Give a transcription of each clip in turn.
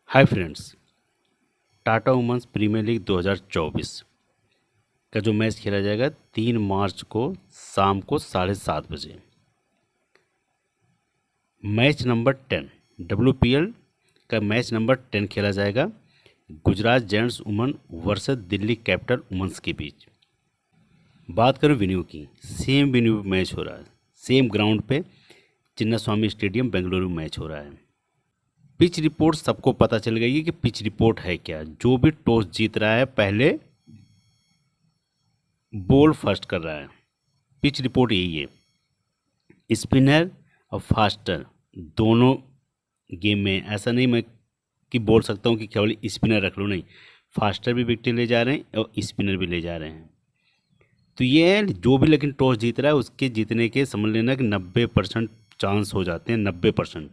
हाय friends. Tata Women's Premier League 2024 का जो match खेला जाएगा 3 मार्च को शाम को 7:30 बजे। मैच नंबर 10 WPL का मैच नंबर 10 खेला जाएगा Gujarat Giants Women versus Delhi Capital Women's के बीच। बात करूं वेन्यू की, सेम वेन्यू पे मैच हो रहा है, सेम ग्राउंड पे चिन्नास्वामी स्टेडियम बेंगलुरु मैच हो रहा है। पिच रिपोर्ट सबको पता चल गई है कि पिच रिपोर्ट है क्या। जो भी टॉस जीत रहा है पहले बॉल फर्स्ट कर रहा है। पिच रिपोर्ट यही है। स्पिनर और फास्टर दोनों गेम में, ऐसा नहीं मैं कि बोल सकता हूँ कि केवल स्पिनर रख लो, नहीं, फास्टर भी विकेट ले जा रहे हैं और स्पिनर भी ले जा रहे हैं। तो ये है, जो भी लेकिन टॉस जीत रहा है उसके जीतने के समझ लेना कि 90% चांस हो जाते हैं। 90%,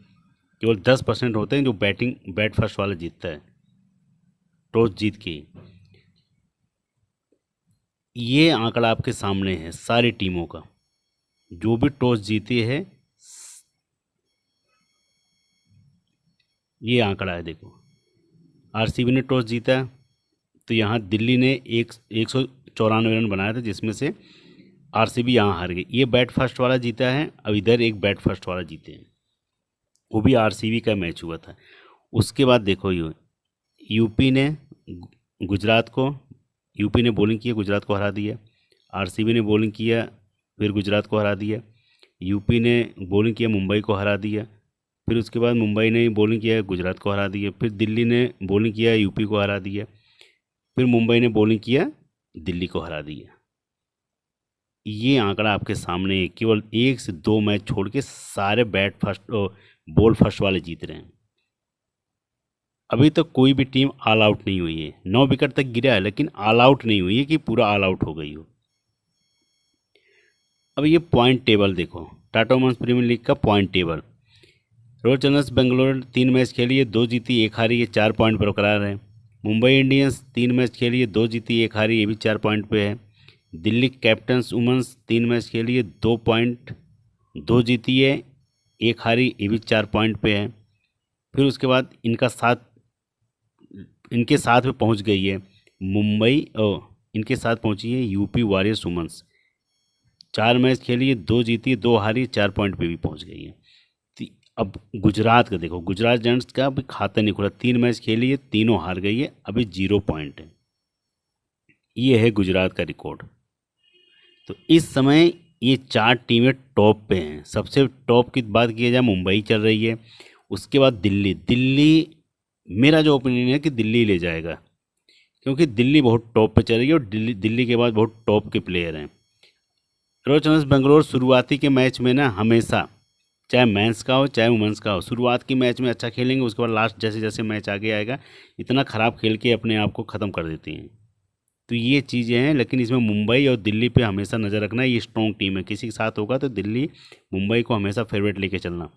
केवल 10% होते हैं जो बैट फर्स्ट वाला जीतता है टॉस जीत के। ये आंकड़ा आपके सामने है सारी टीमों का, जो भी टॉस जीती है ये आंकड़ा है। देखो, आरसीबी ने टॉस जीता तो यहाँ दिल्ली ने 194 रन बनाया था, जिसमें से आरसीबी यहाँ हार गई। ये बैट फर्स्ट वाला जीता है, अब इधर एक बैट फर्स्ट वाला जीते हैं, वो भी आरसीबी का मैच हुआ था। उसके बाद देखो यूपी ने गुजरात को, यूपी ने बॉलिंग किया, गुजरात को हरा दिया। आरसीबी ने बॉलिंग किया, फिर गुजरात को हरा दिया। यूपी ने बॉलिंग किया, मुंबई को हरा दिया। फिर उसके बाद मुंबई ने बॉलिंग किया, गुजरात को हरा दिया। फिर दिल्ली ने बॉलिंग किया, यूपी को हरा दिया। फिर मुंबई ने बॉलिंग किया, दिल्ली को हरा दिया। ये आंकड़ा आपके सामने है। केवल 1 से 2 मैच छोड़ के सारे बॉल फर्स्ट वाले जीत रहे हैं। अभी तक कोई भी टीम ऑल आउट नहीं हुई है। 9 विकेट तक गिरा है, लेकिन ऑल आउट नहीं हुई है कि पूरा ऑल आउट हो गई हो। अब ये पॉइंट टेबल देखो, टाटा वुमेन्स प्रीमियर लीग का point table. Royal Challengers Bangalore 3 match खेली है, 2 जीती 1 हारी, ये 4 पॉइंट बरकरार है। मुंबई इंडियंस 3 मैच खेली है, 2 जीती 1 हारी, ये भी 4 पॉइंट पे है। दिल्ली कैपिटल्स वुमेन्स 3 मैच खेली है, 2 जीती है 1 हारी, ये भी 4 पॉइंट पे है। फिर उसके बाद इनके साथ में पहुंच गई है मुंबई, और इनके साथ पहुंची है यूपी वॉरियर्स वुमेन्स। 4 मैच खेली है, 2 जीती 2 हारी, 4 पॉइंट पे भी पहुंच गई है। अब गुजरात का देखो, गुजरात जेंट्स का अभी खाता नहीं खुला। 3 मैच खेली है, तीनों हार गई है, अभी 0 पॉइंट है। ये है गुजरात का रिकॉर्ड। तो इस समय ये 4 टीमें टॉप पे हैं। सबसे टॉप की बात की जाए, मुंबई चल रही है, उसके बाद दिल्ली। मेरा जो ओपिनियन है कि दिल्ली ले जाएगा, क्योंकि दिल्ली बहुत टॉप पे चल रही है और दिल्ली के बाद बहुत टॉप के प्लेयर हैं। रॉयल चैलेंजर्स बेंगलोर शुरुआती के मैच में ना हमेशा, चाहे मेंस का हो चाहे वुमेंस का हो, शुरुआत के मैच में अच्छा खेलेंगे, उसके बाद लास्ट जैसे जैसे मैच आगे आएगा इतना ख़राब खेल के अपने आप को ख़त्म कर देती हैं। तो ये चीज़ें हैं, लेकिन इसमें मुंबई और दिल्ली पे हमेशा नज़र रखना। ये स्ट्रॉन्ग टीम है, किसी के साथ होगा तो दिल्ली मुंबई को हमेशा फेवरेट लेके चलना।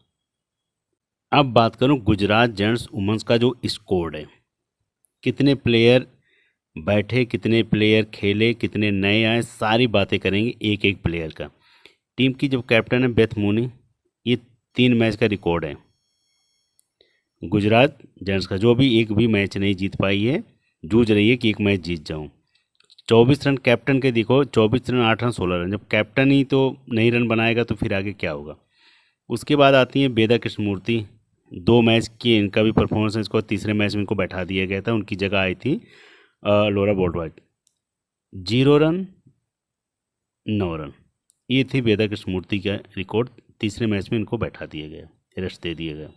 अब बात करूं गुजरात जेंट्स वुमेन्स का जो स्कोर है, कितने प्लेयर बैठे, कितने प्लेयर खेले, कितने नए आए, सारी बातें करेंगे एक एक प्लेयर का। टीम की जो कैप्टन है बेथ मूनी, ये 3 मैच का रिकॉर्ड है गुजरात जेंट्स का, जो भी एक भी मैच नहीं जीत पाई है, जूझ रही है कि एक मैच जीत जाऊं। 24 रन कैप्टन के देखो, 24 रन 8 रन 16 रन। जब कैप्टन ही तो नहीं रन बनाएगा तो फिर आगे क्या होगा। उसके बाद आती है वेदा कृष्णमूर्ति। 2 मैच की इनका भी परफॉर्मेंस है, इसको तीसरे मैच में इनको बैठा दिया गया था, उनकी जगह आई थी लोरा बोल्टवाइट। 0 रन 9 रन, ये थी वेदा कृष्णमूर्ति का रिकॉर्ड। तीसरे मैच में इनको बैठा दिया गया, रेस्ट दे दिया गया।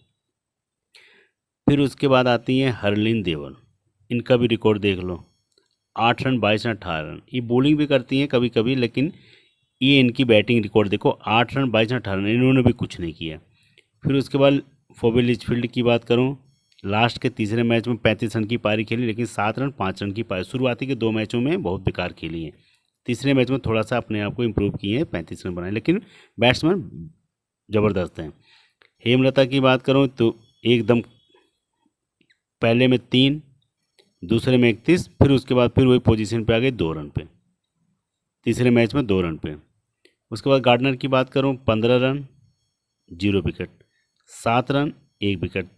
फिर उसके बाद आती हैं हरलीन देवल, इनका भी रिकॉर्ड देख लो, 8 रन 22 रन 18 रन। ये बॉलिंग भी करती हैं कभी कभी, लेकिन ये इनकी बैटिंग रिकॉर्ड देखो, 8 रन 22 रन 18 रन, इन्होंने भी कुछ नहीं किया। फिर उसके बाद फोबे लिचफील्ड की बात करूं, लास्ट के तीसरे मैच में 35 रन की पारी खेली, लेकिन 7 रन 5 रन की पारी। शुरुआती के 2 मैचों में बहुत बेकार खेली है, तीसरे मैच में थोड़ा सा अपने आप को इम्प्रूव किए हैं, 35 रन बनाए, लेकिन बैट्समैन ज़बरदस्त हैं। हेमलता की बात करूं तो एकदम पहले में 3, दूसरे में 31, फिर उसके बाद फिर वही पोजीशन पे आ गई 2 रन पे, तीसरे मैच में 2 रन पे। उसके बाद गार्डनर की बात करूं, 15 run 0 wicket, 7 run 1 wicket,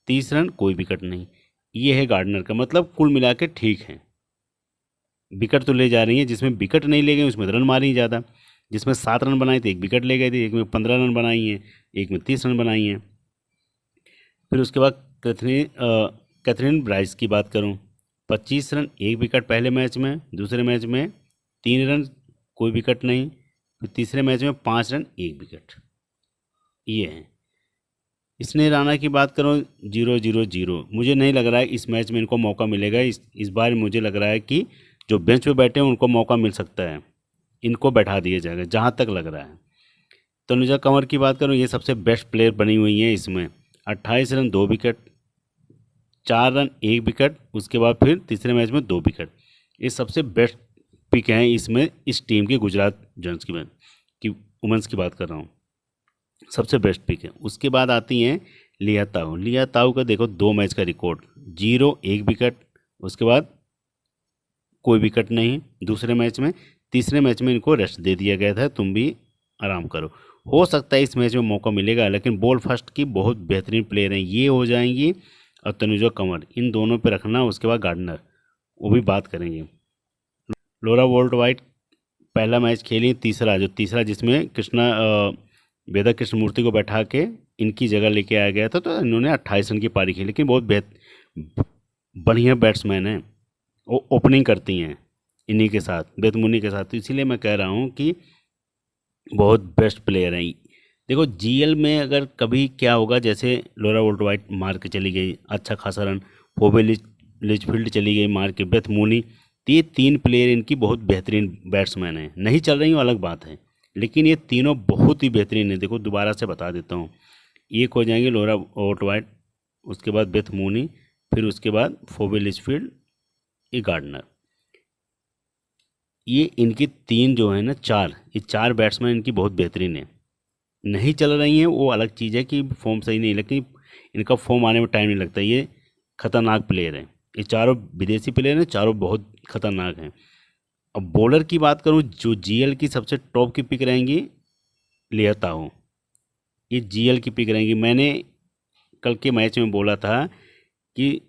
30 run कोई विकेट नहीं। ये है गार्डनर का, मतलब कुल मिला के ठीक है। विकेट तो ले जा रही हैं, जिसमें विकेट नहीं ले गए उसमें रन मारी ज़्यादा। जिसमें 7 रन बनाए थे 1 विकेट ले गए थे, एक में 15 रन बनाई हैं, एक में 30 रन बनाई हैं। फिर उसके बाद कैथरीन ब्राइस की बात करूं, 25 रन 1 विकेट पहले मैच में, दूसरे मैच में 3 रन कोई विकेट नहीं, फिर तीसरे मैच में 5 रन 1 विकेट। ये है। स्नेह राणा की बात करूं, 0-0-0। मुझे नहीं लग रहा है इस मैच में इनको मौका मिलेगा। इस बार मुझे लग रहा है कि जो बेंच पे बैठे हैं उनको मौका मिल सकता है, इनको बैठा दिया जाएगा जहाँ तक लग रहा है। तनुजा कंवर की बात करूं, ये सबसे बेस्ट प्लेयर बनी हुई हैं इसमें। 28 रन 2 विकेट, 4 रन 1 विकेट, उसके बाद फिर तीसरे मैच में 2 विकेट। ये सबसे बेस्ट पिक हैं इसमें, इस टीम के गुजरात जॉन्स की वुमेंस की बात कर रहा हूँ, सबसे बेस्ट पिक है। उसके बाद आती हैं लिया ताऊ। लिया ताऊ का देखो 2 मैच का रिकॉर्ड, 0-1 विकेट, उसके बाद कोई विकेट नहीं दूसरे मैच में। तीसरे मैच में इनको रेस्ट दे दिया गया था, तुम भी आराम करो। हो सकता है इस मैच में मौका मिलेगा, लेकिन बॉल फर्स्ट की बहुत बेहतरीन प्लेयर हैं ये हो जाएंगी। और तनुजा कंवर, इन दोनों पे रखना। उसके बाद गार्डनर, वो भी बात करेंगे। लोरा वोल्ट वाइट पहला मैच खेली, तीसरा जिसमें वेदा कृष्णमूर्ति को बैठा के इनकी जगह लेके आया गया था, तो इन्होंने 28 रन की पारी खेली। लेकिन बहुत बढ़िया बैट्समैन हैं, वो ओपनिंग करती हैं इन्हीं के साथ, बेतमुनी के साथ। तो इसीलिए मैं कह रहा हूँ कि बहुत बेस्ट प्लेयर हैं। देखो जीएल में अगर कभी क्या होगा, जैसे लोरा वोल्ट वाइट मार के चली गई अच्छा खासा रन, फोबे लिचफील्ड चली गई मार के, बेथ मूनी, तो ये 3 प्लेयर इनकी बहुत बेहतरीन बैट्समैन हैं। नहीं चल रही हो अलग बात है, लेकिन ये तीनों बहुत ही बेहतरीन है। देखो दोबारा से बता देता हूँ, एक हो जाएंगे लोरा वोल्ट वाइट, उसके बाद बेथ मूनी, फिर उसके बाद फोबे लिचफील्ड, ये गार्डनर। ये इनकी 3 जो है ना, ये 4 बैट्समैन इनकी बहुत बेहतरीन है। नहीं चल रही हैं वो अलग चीज़ है कि फॉर्म सही नहीं, लेकिन इनका फॉर्म आने में टाइम नहीं लगता। ये खतरनाक प्लेयर हैं, ये चारों विदेशी प्लेयर हैं, चारों बहुत खतरनाक हैं। अब बॉलर की बात करूं, जो जीएल की सबसे टॉप की पिक रहेंगी लिया ताऊ, ये जीएल की पिक रहेंगी। मैंने कल के मैच में बोला था कि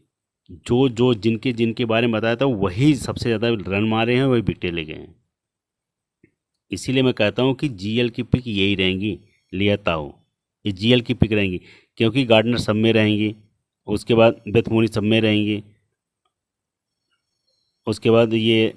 जो जिनके बारे में बताया था वही सबसे ज़्यादा रन मारे हैं, वही विकेटें ले गए हैं। इसीलिए मैं कहता हूँ कि जीएल की पिक यही रहेंगी, लिया ताऊ, ये जीएल की पिक रहेंगी। क्योंकि गार्डनर सब में रहेंगी, उसके बाद बेथ मूनी सब में रहेंगी, उसके बाद ये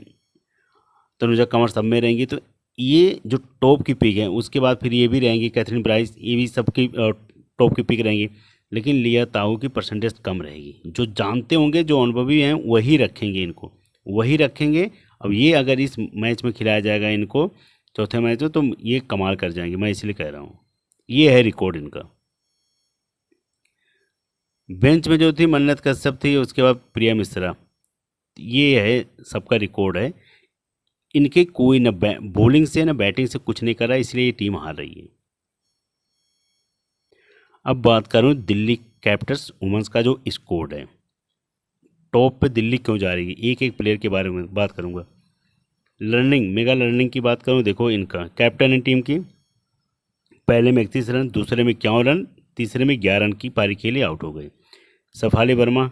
तनुजा कंवर सब में रहेंगी। तो ये जो टॉप की पिक है, उसके बाद फिर ये भी रहेंगी कैथरीन ब्राइस, ये भी सबकी टॉप की पिक रहेंगी। लेकिन लिया ताऊ की परसेंटेज कम रहेगी। जो जानते होंगे, जो अनुभवी हैं, वही रखेंगे इनको, वही रखेंगे। अब ये अगर इस मैच में खिलाया जाएगा इनको, चौथे मैच में, तो ये कमाल कर जाएंगे। मैं इसलिए कह रहा हूँ, ये है रिकॉर्ड इनका। बेंच में जो थी मन्नत कश्यप थी, उसके बाद प्रिया मिश्रा, ये है सबका रिकॉर्ड है। इनके कोई न बॉलिंग से न बैटिंग से कुछ नहीं कर रहा, इसलिए ये टीम हार रही है। अब बात करूं दिल्ली कैपिटल्स वुमेन्स का जो स्कोर है, टॉप पे दिल्ली क्यों जा रही है, एक एक प्लेयर के बारे में बात करूंगा। मेगा लर्निंग की बात करूं, देखो इनका कैप्टन है टीम की, पहले में 31 रन, दूसरे में 51 रन, तीसरे में 11 रन की पारी खेली, आउट हो गए। सफाली वर्मा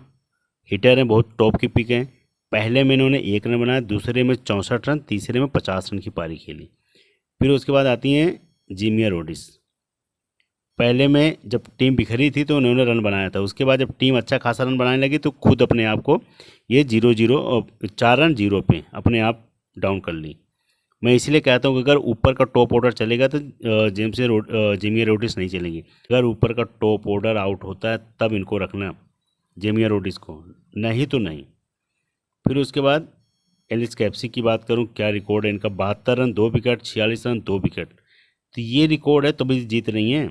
हिटर हैं, बहुत टॉप की पिक हैं। पहले में इन्होंने 1 रन बनाया, दूसरे में 64 रन, तीसरे में 50 रन की पारी खेली। फिर उसके बाद आती हैं जीमिया रोडिस। पहले में जब टीम बिखरी थी तो उन्होंने रन बनाया था, उसके बाद जब टीम अच्छा खासा रन बनाने लगी तो खुद अपने आप को ये 0-0 और 4 रन 0 पे अपने आप डाउन कर ली। मैं इसलिए कहता हूँ कि अगर ऊपर का टॉप ऑर्डर चलेगा तो जेमिया रोडिस नहीं चलेंगी। अगर ऊपर का टॉप ऑर्डर आउट होता है तब इनको रखना, जेमिया रोडिस को, नहीं तो नहीं। फिर उसके बाद एलिस कैप्सी की बात करूं, क्या रिकॉर्ड है इनका, 72 रन 2 विकेट, 46 रन 2 विकेट, तो ये रिकॉर्ड है, तभी जीत रही हैं।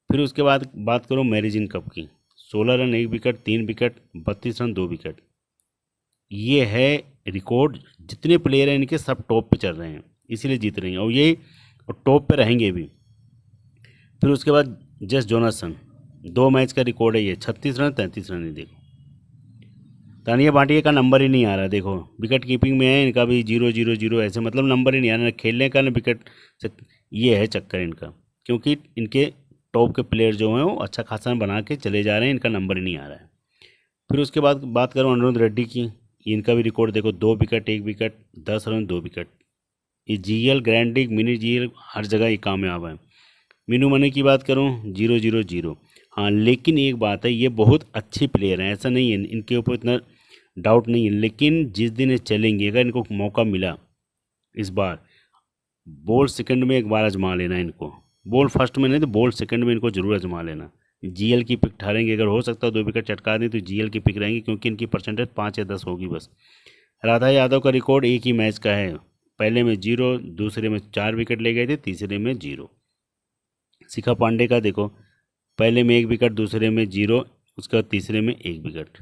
फिर उसके बाद बात करूं मैरिजिन कप की, 16 run 1 wicket, 3 wicket, 32 run 2 wicket, ये है रिकॉर्ड। जितने प्लेयर हैं इनके सब टॉप पे चल रहे हैं, इसीलिए जीत रही हैं, और ये टॉप पे रहेंगे भी। फिर उसके बाद जेस जोनासन, 2 मैच का रिकॉर्ड है ये, 36 रन 33 रन। देखो तानिया भाटिया का नंबर ही नहीं आ रहा, देखो विकेट कीपिंग में है, इनका भी 0-0-0 ऐसे, मतलब नंबर ही नहीं आ रहा, ना खेलने का ना विकेट। ये है चक्कर इनका, क्योंकि इनके टॉप के प्लेयर जो हैं वो अच्छा खासा बना के चले जा रहे हैं, इनका नंबर ही नहीं आ रहा है। फिर उसके बाद बात करूँ अनिरुद्ध रेड्डी की, इनका भी रिकॉर्ड देखो, 2 विकेट 1 विकेट 10 रन 2 विकेट। ये GL grand league mini GL हर जगह ये कामयाब है। मीनू मनी की बात करूँ 0-0-0। हाँ लेकिन एक बात है, ये बहुत अच्छे प्लेयर हैं, ऐसा नहीं है, इनके ऊपर इतना डाउट नहीं है, लेकिन जिस दिन ये चलेंगे, अगर इनको मौका मिला इस बार, बॉल सेकंड में एक बार आजमा लेना इनको, बॉल फर्स्ट में नहीं तो बॉल सेकंड में इनको जरूर आजमा लेना। जीएल की पिक ठहरेंगे, अगर हो सकता है 2 विकेट चटका दें तो जीएल की पिक रहेंगी, क्योंकि इनकी परसेंटेज 5 या 10 होगी बस। राधा यादव का रिकॉर्ड एक ही मैच का है, पहले में 0, दूसरे में 4 विकेट ले गए थे, तीसरे में 0। शिखा पांडे का देखो, पहले में 1 विकेट, दूसरे में 0, उसके बाद तीसरे में 1 विकेट।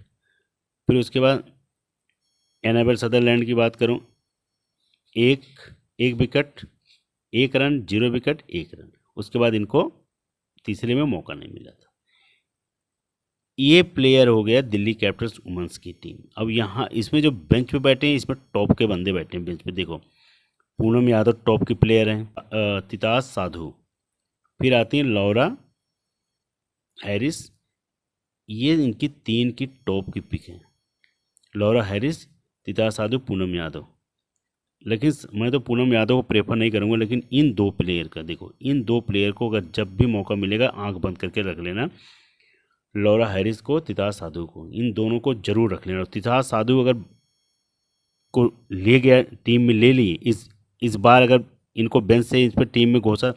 फिर उसके बाद एनाबेल सदरलैंड की बात करूं, 1 विकेट 1 रन, 0 विकेट 1 रन, उसके बाद इनको तीसरे में मौका नहीं मिला था। ये प्लेयर हो गया दिल्ली कैपिटल्स वुमेंस की टीम। अब यहाँ इसमें जो बेंच पे बैठे हैं, इसमें टॉप के बंदे बैठे हैं बेंच पे, देखो पूनम यादव टॉप की प्लेयर हैं, तितास साधु, फिर आती हैं लौरा हैरिस, ये इनकी 3 की टॉप की पिक है, लौरा हैरिस, तितास साधु, पूनम यादव। लेकिन मैं तो पूनम यादव को प्रेफर नहीं करूँगा, लेकिन इन 2 प्लेयर का देखो, इन 2 प्लेयर को अगर जब भी मौका मिलेगा आंख बंद करके रख लेना, लौरा हैरिस को, तितास साधु को, इन दोनों को जरूर रख लेना। और तितास साधु अगर को ले गया टीम में, ले ली इस बार, अगर इनको बेंच से इस पर टीम में घोषा,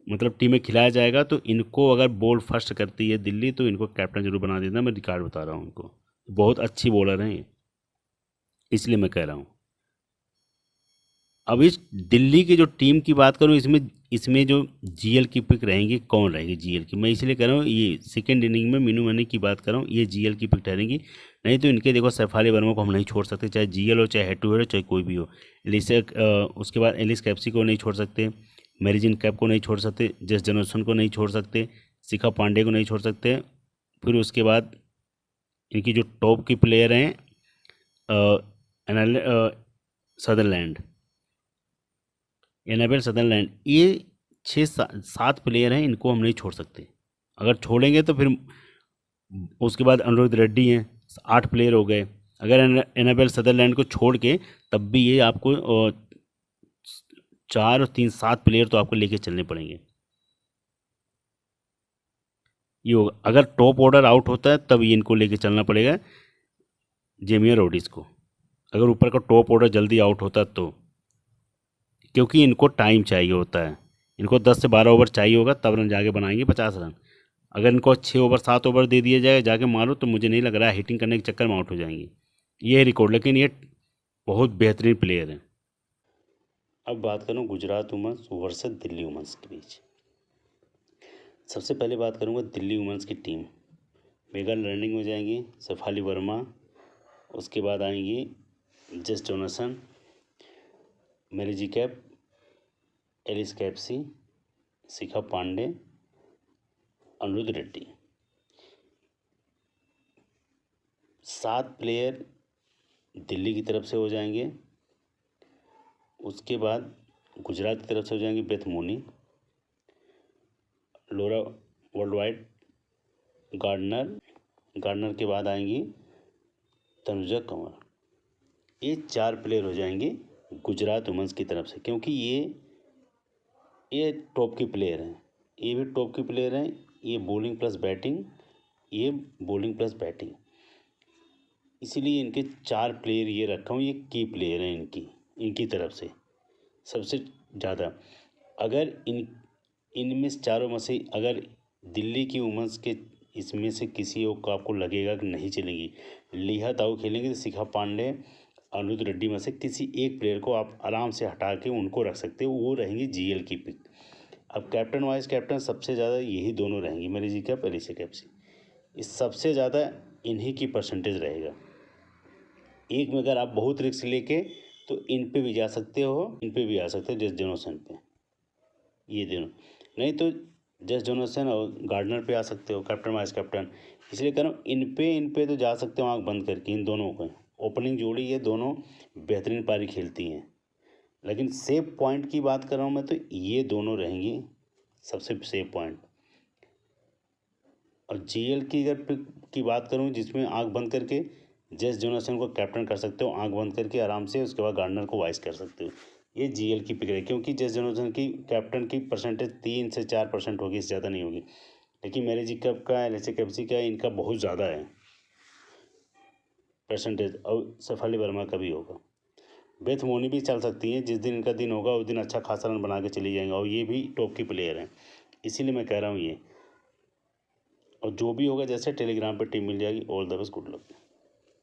मतलब टीम में खिलाया जाएगा, तो इनको अगर बॉल फर्स्ट करती है दिल्ली, तो इनको कैप्टन जरूर बना देना, मैं रिकॉर्ड बता रहा हूँ इनको, बहुत अच्छी बॉलर हैं ये, इसलिए मैं कह रहा हूँ। अब इस दिल्ली की जो टीम की बात करूँ, इसमें जो जीएल की पिक रहेंगी, कौन रहेगी जीएल की, मैं इसलिए कह रहा हूँ, ये सेकेंड इनिंग में मीनू मनी की बात कर रहा हूँ, ये जीएल की पिक ठहरेंगी। नहीं तो इनके देखो, सैफाली वर्मा को हम नहीं छोड़ सकते, चाहे जीएल हो, चाहे हेड टू हेड हो, चाहे कोई भी हो। उसके बाद एलिस कैप्सी को नहीं छोड़ सकते, मैरिजिन कैप को नहीं छोड़ सकते, जस जनोसन को नहीं छोड़ सकते, शिखा पांडे को नहीं छोड़ सकते। फिर उसके बाद इनकी जो टॉप की प्लेयर हैं, सदरलैंड, एनाबेल सदरलैंड, ये 6-7 प्लेयर हैं, इनको हम नहीं छोड़ सकते। अगर छोड़ेंगे तो फिर उसके बाद अनिरुद्ध रेड्डी हैं, 8 प्लेयर हो गए। अगर एनाबेल सदरलैंड को छोड़ के, तब भी ये आपको 4 और 3 7 प्लेयर तो आपको लेके चलने पड़ेंगे। ये होगा, अगर टॉप ऑर्डर आउट होता है तब ये इनको लेके चलना पड़ेगा, जेमिया रोडिस को। अगर ऊपर का टॉप ऑर्डर जल्दी आउट होता तो, क्योंकि इनको टाइम चाहिए होता है, इनको 10 से 12 ओवर चाहिए होगा, तब रन जाके बनाएंगे 50 रन। अगर इनको 6 ओवर 7 ओवर दे दिया जाए जाके मारो, तो मुझे नहीं लग रहा है हिटिंग करने के चक्कर में आउट हो जाएंगे, ये है रिकॉर्ड। लेकिन ये बहुत बेहतरीन प्लेयर हैं। अब बात करूँ Gujarat women's versus Delhi women's के बीच। सबसे पहले बात करूँगा दिल्ली वुमेंस की टीम। मेगन रनिंग हो जाएंगी शेफाली वर्मा, उसके बाद आएंगी जस Jonassen, मैरिजी cap, Alice Capsey, Shikha Pandey, Anirudh Reddy. 7 player Delhi की तरफ से हो जाएंगे। उसके बाद गुजरात की तरफ से हो जाएंगी बेथ मोनी, लोरा वर्ल्ड वाइड, गार्डनर के बाद आएंगी तनुजा कंवर। ये 4 प्लेयर हो जाएंगे गुजरात वुमेंस की तरफ से, क्योंकि ये टॉप की प्लेयर हैं, ये भी टॉप की प्लेयर हैं। ये बॉलिंग प्लस बैटिंग, ये बॉलिंग प्लस बैटिंग, इसीलिए इनके 4 प्लेयर ये रखा हूँ, ये की प्लेयर हैं इनकी तरफ से सबसे ज़्यादा। अगर इनमें से चारों में से अगर दिल्ली की वुमेंस के इसमें से किसी को आपको लगेगा कि नहीं चलेंगी, लिहा ताऊ खेलेंगे, तो शिखा पांडे, अनिरुद्ध रेड्डी में से किसी एक प्लेयर को आप आराम से हटा के उनको रख सकते हो, वो रहेंगी जीएल की पिक। अब कैप्टन वाइस कैप्टन सबसे ज़्यादा यही दोनों रहेंगी, मैरिजी कैप, एलिसा कैप्सी, इस सबसे ज़्यादा इन्हीं की परसेंटेज रहेगा। एक में अगर आप बहुत रिस्क लेके, तो इन पे भी जा सकते हो, इन पे भी आ सकते हो, जस जोनासन पे, ये दोनों। नहीं तो जस जोनासन और गार्डनर पे आ सकते हो, कैप्टन वाइस कैप्टन। इसलिए कह रहा हूँ, इन पे तो जा सकते हो आंख बंद करके, इन दोनों को। ओपनिंग जोड़ी ये दोनों बेहतरीन पारी खेलती हैं। लेकिन सेफ पॉइंट की बात कर रहा हूँ मैं, तो ये दोनों रहेंगी सबसे सेफ पॉइंट। और जीएल की अगर पिक की बात करूँ जिसमें आंख बंद करके जेस जोनासन को कैप्टन कर सकते हो आंख बंद करके आराम से, उसके बाद गार्डनर को वाइस कर सकते हो। ये जीएल की पिक है, क्योंकि जेस जोनासन की कैप्टन की परसेंटेज 3 से 4% होगी, इससे ज़्यादा नहीं होगी। लेकिन मैरी कप का, एलएसए कैप्सी का, इनका बहुत ज़्यादा है परसेंटेज, और सफाली वर्मा का भी होगा। बेथ मोनी भी चल सकती है, जिस दिन इनका दिन होगा उस दिन अच्छा खासा रन बना के चली जाएंगे, और ये भी टॉप की प्लेयर हैं, इसीलिए मैं कह रहा हूँ ये। और जो भी होगा जैसे टेलीग्राम पे टीम मिल जाएगी। All the best, good luck.